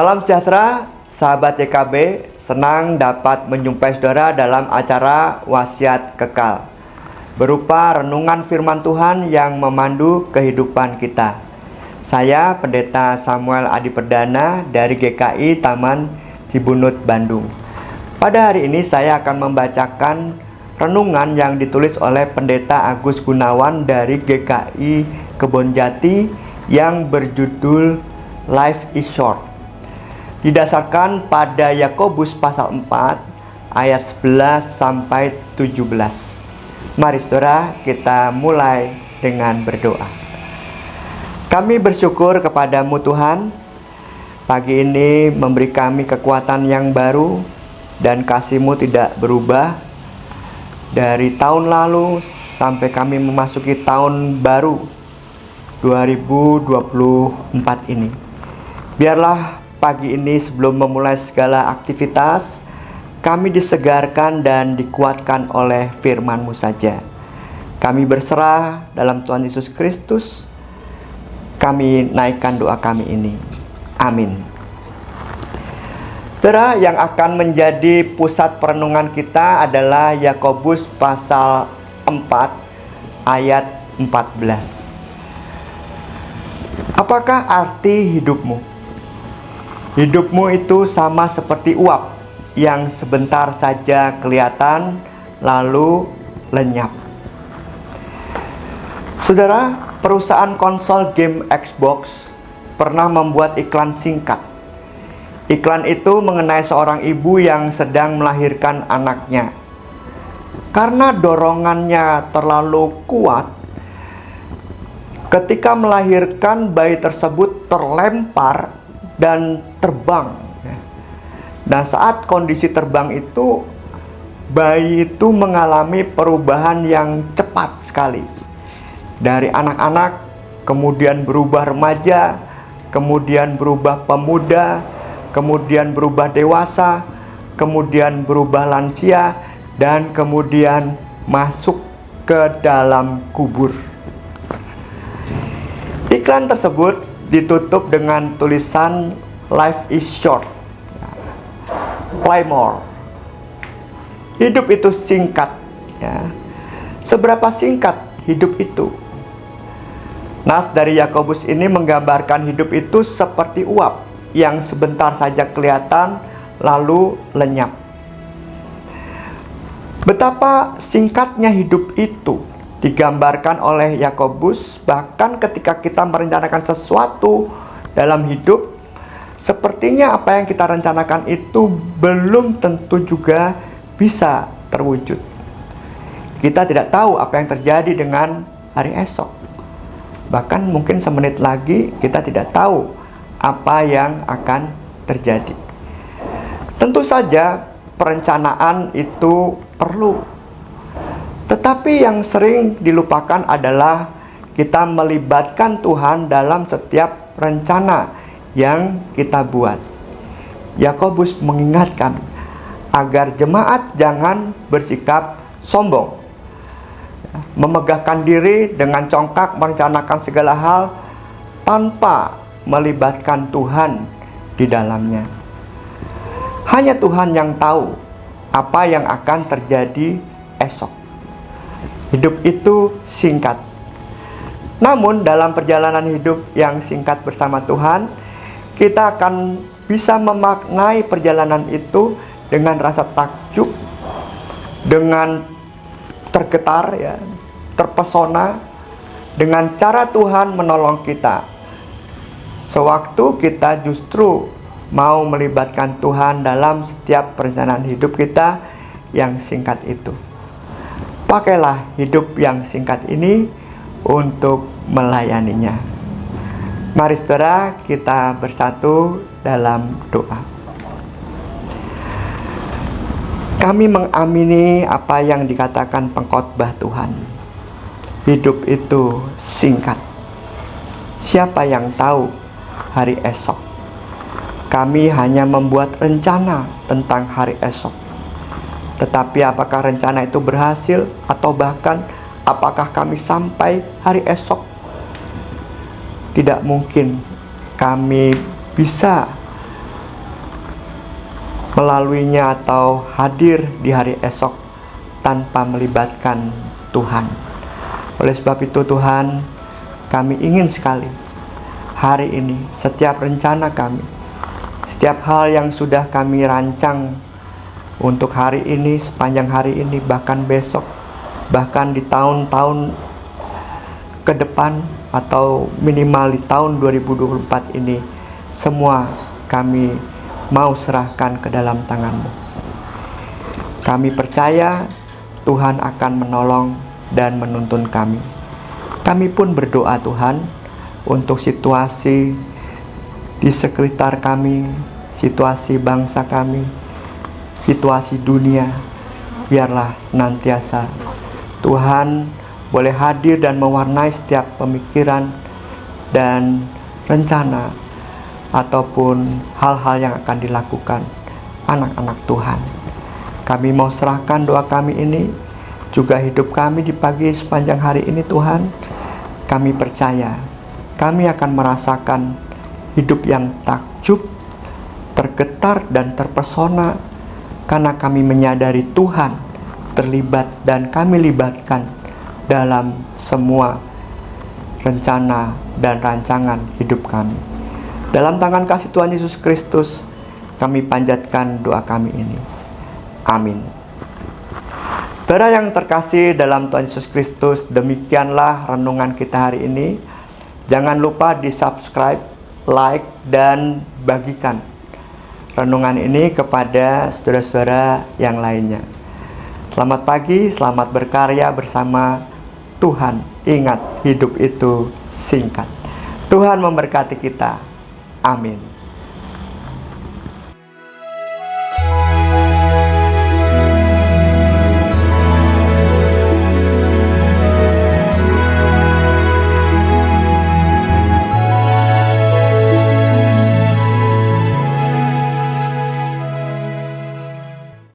Salam sejahtera, sahabat YKB. Senang dapat menjumpai saudara dalam acara Wasiat Kekal, berupa renungan firman Tuhan yang memandu kehidupan kita. Saya Pendeta Samuel Adi Perdana dari GKI Taman Cibunut, Bandung. Pada hari ini saya akan membacakan renungan yang ditulis oleh Pendeta Agus Gunawan dari GKI Kebonjati yang berjudul Life is Short. Didasarkan pada Yakobus pasal 4 ayat 11 sampai 17. Mari saudara, kita mulai dengan berdoa. Kami bersyukur kepadamu Tuhan, pagi ini memberi kami kekuatan yang baru dan kasih-Mu tidak berubah dari tahun lalu sampai kami memasuki tahun baru 2024 ini. Biarlah pagi ini sebelum memulai segala aktivitas, kami disegarkan dan dikuatkan oleh firman-Mu saja. Kami berserah dalam Tuhan Yesus Kristus. Kami naikkan doa kami ini. Amin. Saudara, yang akan menjadi pusat perenungan kita adalah Yakobus pasal 4 ayat 14. Apakah arti hidupmu? Hidupmu itu sama seperti uap yang sebentar saja kelihatan lalu lenyap. Saudara, perusahaan konsol game Xbox pernah membuat iklan singkat. Iklan itu mengenai seorang ibu yang sedang melahirkan anaknya. Karena dorongannya terlalu kuat, ketika melahirkan, bayi tersebut terlempar dan terbang. Nah, saat kondisi terbang itu, bayi itu mengalami perubahan yang cepat sekali. Dari anak-anak, kemudian berubah remaja, kemudian berubah pemuda, kemudian berubah dewasa, kemudian berubah lansia, dan kemudian masuk ke dalam kubur. Iklan tersebut ditutup dengan tulisan "Life is short, play more". Hidup itu singkat, ya. Seberapa singkat hidup itu? Nas dari Yakobus ini menggambarkan hidup itu seperti uap yang sebentar saja kelihatan lalu lenyap. Betapa singkatnya hidup itu digambarkan oleh Yakobus. Bahkan ketika kita merencanakan sesuatu dalam hidup, sepertinya apa yang kita rencanakan itu belum tentu juga bisa terwujud. Kita tidak tahu apa yang terjadi dengan hari esok. Bahkan mungkin semenit lagi kita tidak tahu apa yang akan terjadi. Tentu saja perencanaan itu perlu. Tetapi yang sering dilupakan adalah kita melibatkan Tuhan dalam setiap rencana yang kita buat. Yakobus mengingatkan agar jemaat jangan bersikap sombong, memegahkan diri dengan congkak merencanakan segala hal tanpa melibatkan Tuhan di dalamnya. Hanya Tuhan yang tahu apa yang akan terjadi esok. Hidup itu singkat. Namun dalam perjalanan hidup yang singkat bersama Tuhan, kita akan bisa memaknai perjalanan itu dengan rasa takjub, dengan tergetar, ya, terpesona dengan cara Tuhan menolong kita. Sewaktu kita justru mau melibatkan Tuhan dalam setiap perencanaan hidup kita yang singkat itu. Pakailah hidup yang singkat ini untuk melayaninya. Mari saudara, kita bersatu dalam doa. Kami mengamini apa yang dikatakan pengkhotbah Tuhan. Hidup itu singkat. Siapa yang tahu hari esok? Kami hanya membuat rencana tentang hari esok. Tetapi apakah rencana itu berhasil, atau bahkan apakah kami sampai hari esok? Tidak mungkin kami bisa melaluinya atau hadir di hari esok tanpa melibatkan Tuhan. Oleh sebab itu Tuhan, kami ingin sekali hari ini setiap rencana kami, setiap hal yang sudah kami rancang untuk hari ini, sepanjang hari ini, bahkan besok, bahkan di tahun-tahun ke depan atau minimal di tahun 2024 ini, semua kami mau serahkan ke dalam tangan-Mu. Kami percaya Tuhan akan menolong dan menuntun kami. Kami pun berdoa Tuhan untuk situasi di sekitar kami, situasi bangsa kami, situasi dunia. Biarlah senantiasa Tuhan boleh hadir dan mewarnai setiap pemikiran dan rencana ataupun hal-hal yang akan dilakukan anak-anak Tuhan. Kami mau serahkan doa kami ini, juga hidup kami di pagi sepanjang hari ini Tuhan. Kami percaya kami akan merasakan hidup yang takjub, tergetar dan terpesona karena kami menyadari Tuhan terlibat dan kami libatkan dalam semua rencana dan rancangan hidup kami. Dalam tangan kasih Tuhan Yesus Kristus, kami panjatkan doa kami ini. Amin. Saudara yang terkasih dalam Tuhan Yesus Kristus, demikianlah renungan kita hari ini. Jangan lupa di-subscribe, like, dan bagikan renungan ini kepada saudara-saudara yang lainnya. Selamat pagi, selamat berkarya bersama Tuhan. Ingat, hidup itu singkat. Tuhan memberkati kita. Amin.